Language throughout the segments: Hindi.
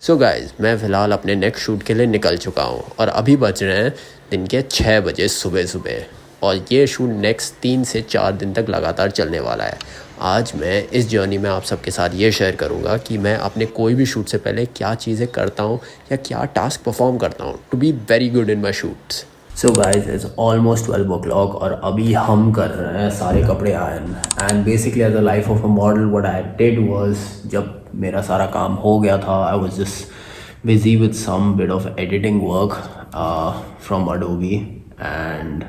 सो गाइज मैं फ़िलहाल अपने नेक्स्ट शूट के लिए निकल चुका हूँ और अभी बज रहे हैं दिन के 6 बजे सुबह सुबह और ये शूट नेक्स्ट 3 से 4 दिन तक लगातार चलने वाला है। आज मैं इस जर्नी में आप सबके साथ ये शेयर करूँगा कि मैं अपने कोई भी शूट से पहले क्या चीज़ें करता हूँ या क्या टास्क परफॉर्म करता हूँ to be very good in my shoots. So guys is almost 12 o'clock और अभी हम कर रहे हैं सारे कपड़े iron and basically as a life of a model what I did was जब मेरा सारा काम हो गया था I was just busy with some bit of editing work from Adobe and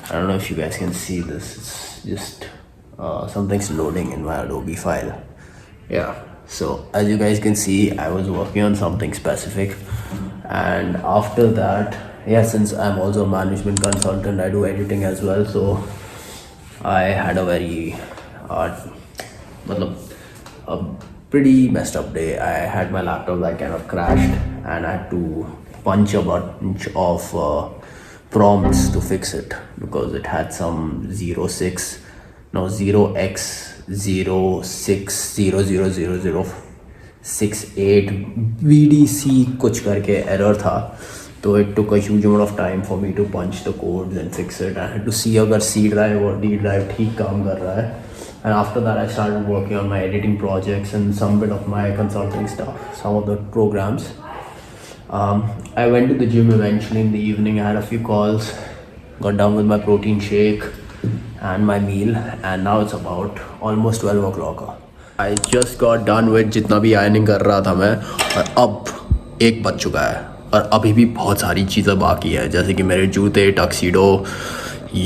I don't know if you guys can see this. It's just something's loading in my Adobe file. Yeah, so as you guys can see I was working on something specific and after that since I'm also a management consultant I do editing as well, so I had a very a pretty messed up day. I had my laptop that kind of crashed and I had to punch a bunch of prompts to fix it because it had some 0x06000068 VDC कुछ करके एरर था, तो it took a huge amount of time for me to punch the codes and fix it. I had to see अगर C drive और D drive ठीक काम कर रहा है. And after that I started working on my editing projects and some bit of my consulting stuff, some of the programs. I went to the gym eventually in the evening. I had a few calls, got done with my protein shake and my meal, and now it's about almost 12 o'clock. I just got done with जितना भी ironing कर रहा था मैं, और अब 1 बज चुका है और अभी भी बहुत सारी चीज़ें बाकी है, जैसे कि मेरे जूते, टक्सीडो,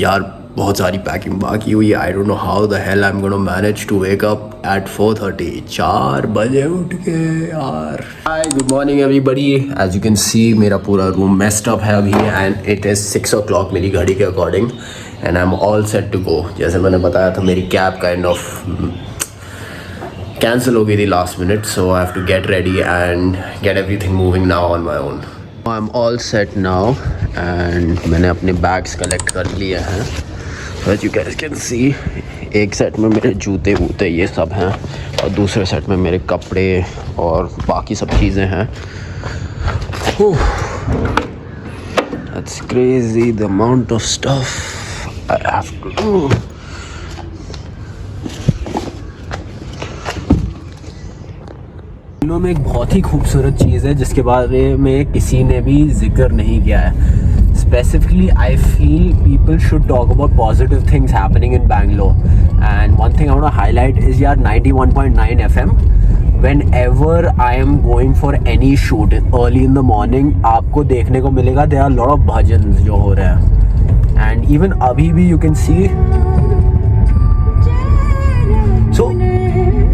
यार बहुत सारी पैकिंग बाकी हुई है. I don't know how the hell I am gonna manage to wake up at 4:30 4 बजे उठ के यार. Hi good morning everybody. As you can see मेरा पूरा रूम मेस्ड अप है अभी एंड इट इज़ 6 o'clock मेरी घड़ी के according and I am all set to go. जैसे मैंने बताया था मेरी कैब काइंड ऑफ कैंसिल हो गई थी last minute, so I have to get ready and get everything moving now on my own. I am all set now and मैंने अपने बैग्स कलेक्ट कर लिए हैं. As you guys can see, एक सेट में मेरे जूते वूते ये सब हैं और दूसरे सेट में मेरे कपड़े और बाकी सब चीज़ें हैं. That's crazy the amount of stuff I have to do. फिल्मों में एक बहुत ही खूबसूरत चीज़ है जिसके बारे में किसी ने भी जिक्र नहीं किया है. Specifically, I feel people should talk about positive things happening in Bangalore. And one thing I want to highlight is 91.9 FM. Whenever I am going for any shoot early in the morning, आपको देखने को मिलेगा there are a lot of bhajans जो हो रहे हैं. And even अभी भी you can see. So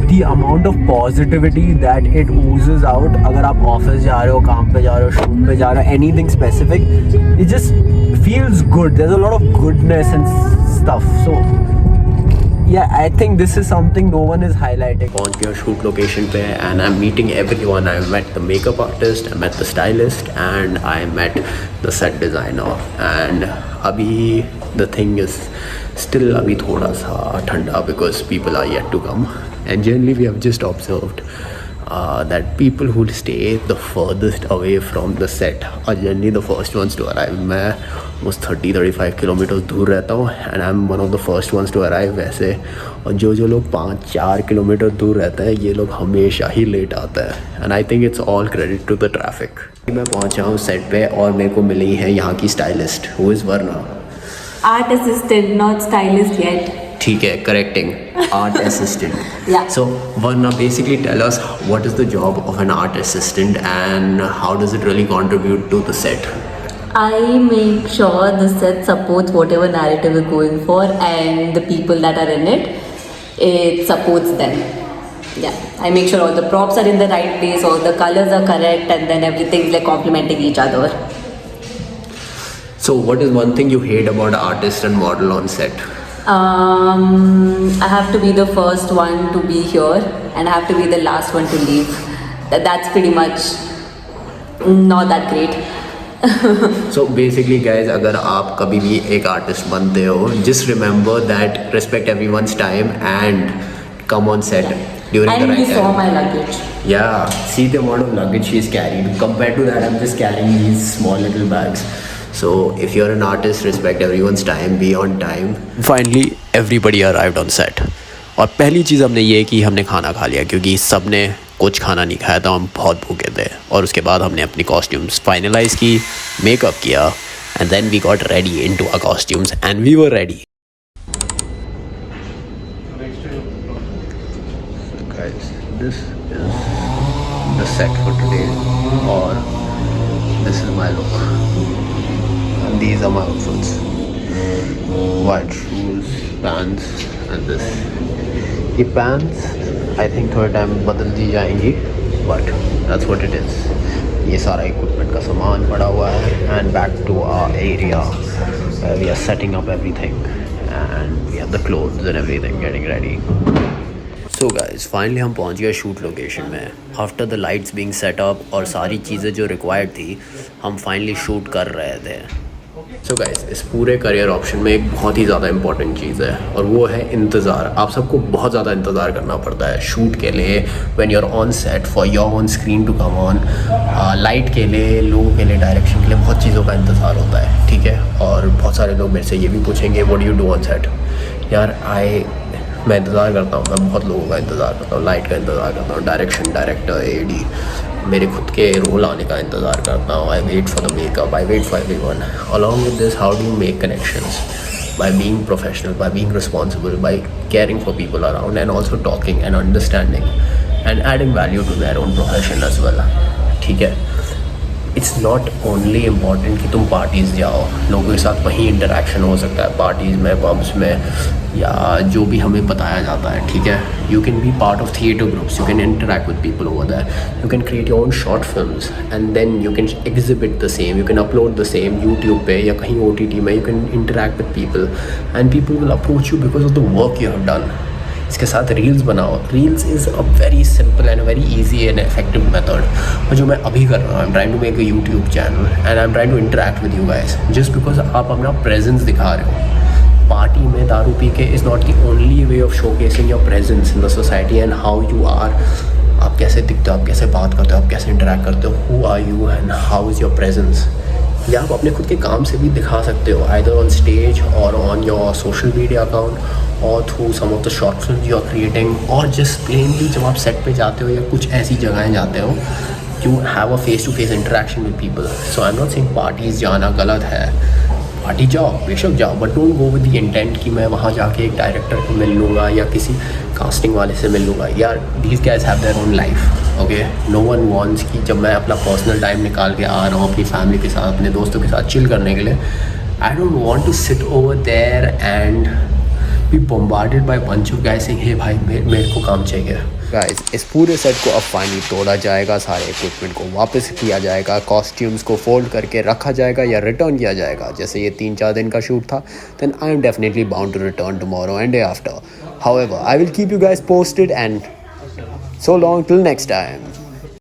the amount of positivity that it oozes out. अगर आप ऑफिस जा रहे हो, काम पे जा रहे हो, शूट पे जा रहे हो, anything specific, it just feels good. There's a lot of goodness and stuff. So yeah, I think this is something no one is highlighting. पहुंच गया शूट लोकेशन पे and I'm meeting everyone. I met the makeup artist, I met the stylist and I met the set designer. And अभी the thing is still अभी थोड़ा सा ठंडा because people are yet to come. And generally we have just observed that people who stay the furthest away from the set are generally the first ones to arrive. मैं almost 30-35 kilometers दूर रहता हूँ and I'm one of the first ones to arrive वैसे. और जो लोग 5-4 किलोमीटर दूर रहते हैं ये लोग हमेशा ही लेट आते हैं and I think it's all credit to the traffic. मैं पहुँचा हूँ सेट पे और मेरे को मिली है यहाँ की stylist who is Varna. Art assistant, not stylist yet. ठीक है, correcting, art assistant. Yeah. So Varna, basically tell us what is the job of an art assistant and how does it really contribute to the set? I make sure the set supports whatever narrative we're going for and the people that are in it, it supports them. Yeah, I make sure all the props are in the right place, all the colors are correct and then everything's like complementing each other. So what is one thing you hate about artist and model on set? I have to be the first one to be here and I have to be the last one to leave. That's pretty much not that great. So basically guys, अगर आप कभी भी एक आर्टिस्ट बनते हो, just remember that respect everyone's time and come on set during the And right you saw time. my luggage. Yeah, see the amount of luggage she's carried. Compared to that, I'm just carrying these small little bags. So if you're an artist, respect everyone's time, be on time. Finally, everybody arrived on set. और पहली चीज़ हमने ये की, हमने खाना खा लिया क्योंकि सब ने कुछ खाना नहीं खाया था, हम बहुत भूखे थे. और उसके बाद हमने अपनी कॉस्ट्यूम्स फाइनलाइज की, मेकअप किया, and then we got ready into our costumes and we were ready. Guys, this is the set for today, or this is my look. And these are my outfits: white shoes, pants, and this. ये pants, I think थोड़े टाइम बदल दी जाएंगी, but that's what it is. ये सारा equipment का सामान पड़ा हुआ है, and back to our area where we are setting up everything, and we have the clothes and everything getting ready. So guys finally हम पहुंच गए शूट लोकेशन में. After the lights being set up और सारी चीज़ें जो रिक्वायर्ड थी, हम फाइनली शूट कर रहे थे. सो गाइज इस पूरे करियर ऑप्शन में एक बहुत ही ज़्यादा इंपॉर्टेंट चीज़ है, और वो है इंतज़ार. आप सबको बहुत ज़्यादा इंतज़ार करना पड़ता है शूट के लिए. When you are on set for your on screen to come on, light के लिए, लोगों के लिए, डायरेक्शन के लिए बहुत चीज़ों का इंतज़ार होता है, ठीक है. और बहुत सारे लोग मेरे से ये भी पूछेंगे, what do you do on set. यार मैं इंतज़ार करता हूँ, मैं बहुत लोगों का इंतज़ार करता हूँ. लाइट का इंतज़ार करता हूँ, डायरेक्शन, डायरेक्टर, एडी, मेरे खुद के रोल आने का इंतज़ार करता हूँ. I wait for the makeup, I wait for everyone. Along with this, how do you make connections? By being professional, by being responsible, by caring for people around, and also talking and understanding and adding value to their own profession as well. ठीक है. इट्स नॉट ओनली इम्पॉर्टेंट कि तुम पार्टीज़ जाओ, लोगों के साथ वहीं इंटरेक्शन हो सकता है, पार्टीज़ में, पब्स में, या जो भी हमें बताया जाता है, ठीक है. You can be part of theatre groups, you can interact with people over that, you can create your own short films, and then you can exhibit the same, you can upload the same YouTube पे या कहीं OTT में. You can interact with people and people will approach you because of the work you have done. इसके साथ रील्स बनाओ. Reels is a very simple and very easy and effective method. और जो मैं अभी कर रहा हूँ, I am trying to make a YouTube channel and I am trying to interact with you guys, just because आप अपना प्रेजेंस दिखा रहे हो. पार्टी में दारू पी के is not the only way of showcasing your presence in the society and how you are. आप कैसे दिखते हो, आप कैसे बात करते हो, आप कैसे इंटरेक्ट करते हो, who are you and how is your presence. या आप अपने खुद के काम से भी दिखा सकते हो, either on stage or on your social media account or through some of the short film you are creating, or just plainly जब आप सेट पे जाते हो या कुछ ऐसी जगहें जाते हो, you have a face to face interaction with people. So I am not saying parties जाना गलत है, पार्टी जाओ, बेशक जाओ, but don't go with the intent कि मैं वहाँ जाके एक डायरेक्टर को मिल लूँगा या किसी कास्टिंग वाले से मिल लूँगा. यार these guys have their own life, okay. No one wants कि जब मैं अपना पर्सनल टाइम निकाल के आ रहा हूँ अपनी फैमिली के साथ, अपने दोस्तों के साथ चिल करने के लिए, I don't want to sit over there and be bombarded by bunch of guys saying hey भाई मेरे को काम चाहिए. गाइस इस पूरे सेट को अब फाइनली तोड़ा जाएगा, सारे इक्विपमेंट को वापस किया जाएगा, कॉस्ट्यूम्स को फोल्ड करके रखा जाएगा या रिटर्न किया जाएगा. जैसे ये 3-4 दिन का शूट था, then I am definitely bound to return tomorrow and day after. However I will keep you guys posted and so long till next time.